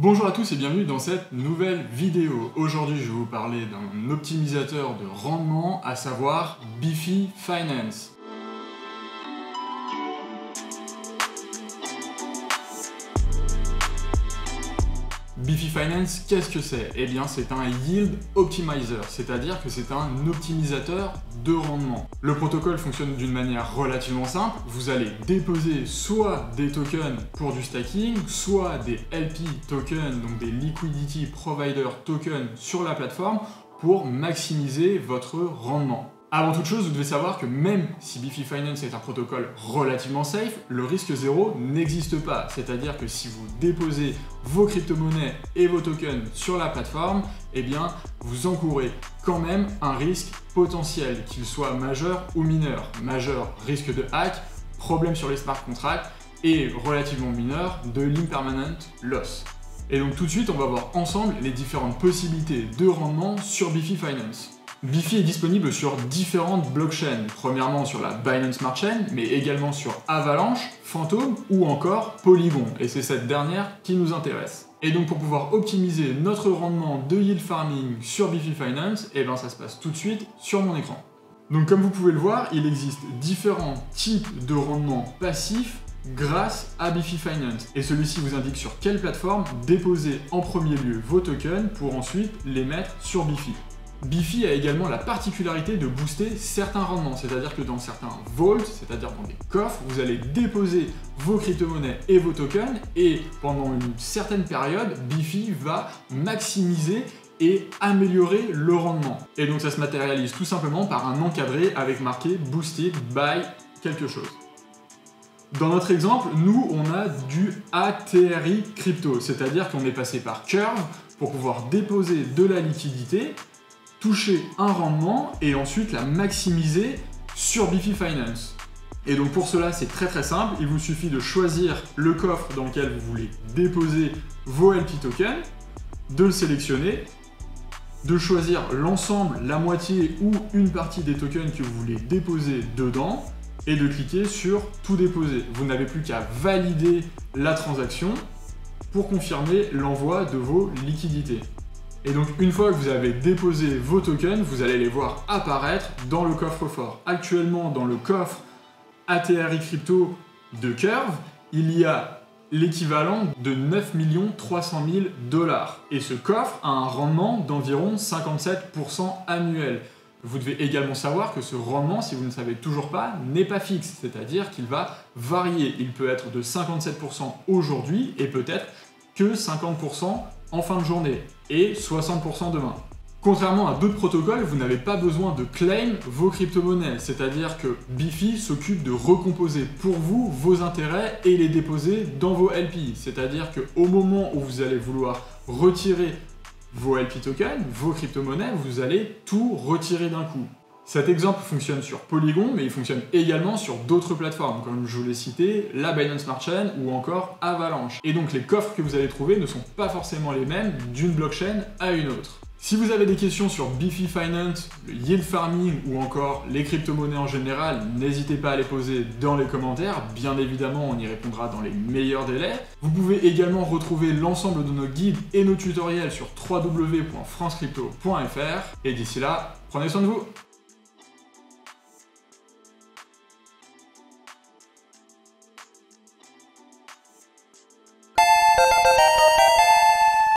Bonjour à tous et bienvenue dans cette nouvelle vidéo. Aujourd'hui, je vais vous parler d'un optimisateur de rendement, à savoir Bifi Finance. Bifi Finance, qu'est-ce que c'est? Eh bien, c'est un Yield Optimizer, c'est-à-dire que c'est un optimisateur de rendement. Le protocole fonctionne d'une manière relativement simple. Vous allez déposer soit des tokens pour du stacking, soit des LP tokens, donc des Liquidity Provider tokens sur la plateforme pour maximiser votre rendement. Avant toute chose, vous devez savoir que même si Bifi Finance est un protocole relativement safe, le risque zéro n'existe pas. C'est-à-dire que si vous déposez vos crypto-monnaies et vos tokens sur la plateforme, eh bien, vous encourez quand même un risque potentiel, qu'il soit majeur ou mineur. Majeur, risque de hack, problème sur les smart contracts, et relativement mineur, de l'impermanent loss. Et donc tout de suite, on va voir ensemble les différentes possibilités de rendement sur Bifi Finance. Bifi est disponible sur différentes blockchains, premièrement sur la Binance Smart Chain, mais également sur Avalanche, Phantom ou encore Polygon, et c'est cette dernière qui nous intéresse. Et donc pour pouvoir optimiser notre rendement de yield farming sur Bifi Finance, et bien ça se passe tout de suite sur mon écran. Donc comme vous pouvez le voir, il existe différents types de rendements passifs grâce à Bifi Finance, et celui-ci vous indique sur quelle plateforme déposer en premier lieu vos tokens pour ensuite les mettre sur Bifi. Bifi a également la particularité de booster certains rendements, c'est-à-dire que dans certains vaults, c'est-à-dire dans des coffres, vous allez déposer vos crypto-monnaies et vos tokens, et pendant une certaine période, Bifi va maximiser et améliorer le rendement. Et donc ça se matérialise tout simplement par un encadré avec marqué Boosted by quelque chose. Dans notre exemple, nous, on a du ATRI crypto, c'est-à-dire qu'on est passé par Curve pour pouvoir déposer de la liquidité, toucher un rendement et ensuite la maximiser sur Bifi Finance. Et donc pour cela, c'est très simple, il vous suffit de choisir le coffre dans lequel vous voulez déposer vos LP tokens, de le sélectionner, de choisir l'ensemble, la moitié ou une partie des tokens que vous voulez déposer dedans, et de cliquer sur tout déposer. Vous n'avez plus qu'à valider la transaction pour confirmer l'envoi de vos liquidités. Et donc une fois que vous avez déposé vos tokens, vous allez les voir apparaître dans le coffre-fort. Actuellement, dans le coffre ATRI Crypto de Curve, il y a l'équivalent de 9 300 000 $. Et ce coffre a un rendement d'environ 57% annuel. Vous devez également savoir que ce rendement, si vous ne savez toujours pas, n'est pas fixe, c'est-à-dire qu'il va varier. Il peut être de 57% aujourd'hui et peut-être que 50% en fin de journée et 60% demain. Contrairement à d'autres protocoles, vous n'avez pas besoin de claim vos crypto-monnaies, c'est-à-dire que Bifi s'occupe de recomposer pour vous vos intérêts et les déposer dans vos LP. C'est-à-dire qu'au moment où vous allez vouloir retirer vos LP tokens, vos crypto-monnaies, vous allez tout retirer d'un coup. Cet exemple fonctionne sur Polygon, mais il fonctionne également sur d'autres plateformes, comme je vous l'ai cité, la Binance Smart Chain ou encore Avalanche. Et donc les coffres que vous allez trouver ne sont pas forcément les mêmes d'une blockchain à une autre. Si vous avez des questions sur Bifi Finance, le yield farming ou encore les crypto-monnaies en général, n'hésitez pas à les poser dans les commentaires. Bien évidemment, on y répondra dans les meilleurs délais. Vous pouvez également retrouver l'ensemble de nos guides et nos tutoriels sur www.francecrypto.fr. Et d'ici là, prenez soin de vous.